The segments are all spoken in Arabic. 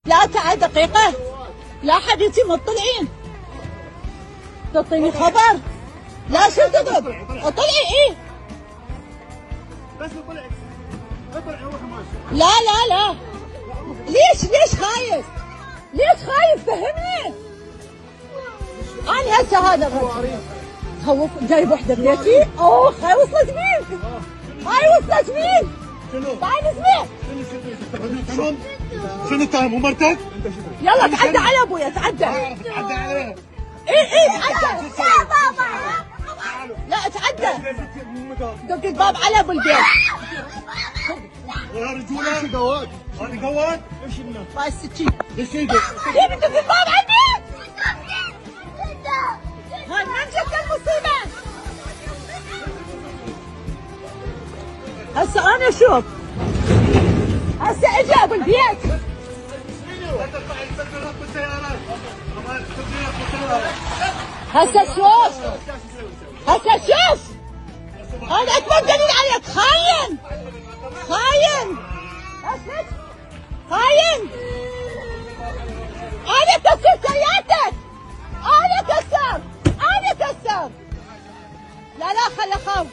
لا تعال دقيقة. لا حبيبتي مطلعين تعطيني خبر. لا شو تضرب؟ اطلعي ايه؟ بس اطلعي اطلعي روحي ماشي. لا ليش خايف؟ ليش خايف فهمني؟ انا هسه هذا الرجل خوف جايب وحده بيتي. اوه هاي وصلت مين؟ هاي وصلت مين؟ شنو؟ تعال اسمع. شنو التهم ومرتك؟ يلا تعدى على ابويا تعدى. تعدى عليه. ايه تعدى. لا تعدى. دق الباب على ابو البيت. يا رجوله هذه قواد. هذه قواد؟ ايش لنا؟ باي السكين. ايش ايدك؟ كيف دق الباب على البيت؟ هاي من جت المصيبة؟ هسه انا اشوف. هسه اجى ابو البيت. هسه شوف. هسه شوف. هذا اكبر دليل عليك خاين. خاين. خاين. انا كسر سيارتك. انا كسر. انا كسر. لا خل اخاف.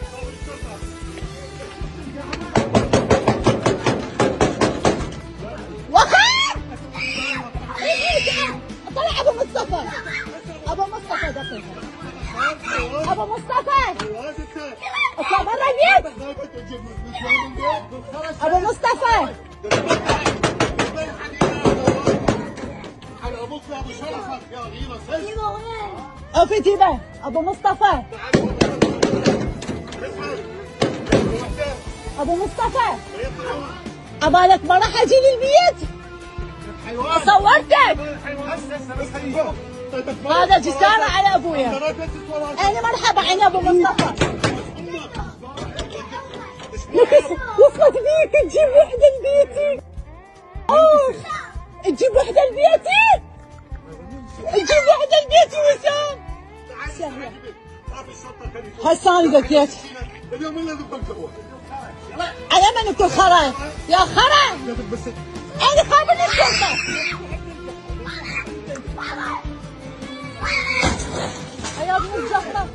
وخاف. طلع ابو مصطفى. ابو مصطفى دقيقة. ابو مصطفى. اطلع برا البيت. ابو مصطفى. اوفي جيبه ابو مصطفى. ابو مصطفى عبالك ما راح اجي للبيت. صورتك. هذا جسارة على ابويا. انا مرحبا عين ابو مصطفى. لك وصلت بيك تجيب وحده لبيتي. اوه تجيب وحده لبيتي. تجيب وحده لبيتي وسام. سهله. هسه انا دقيت. اليوم اللي ذبحته على من كل خرا يا خرا. انا خابر الشرطه. يا ابن الجحظه.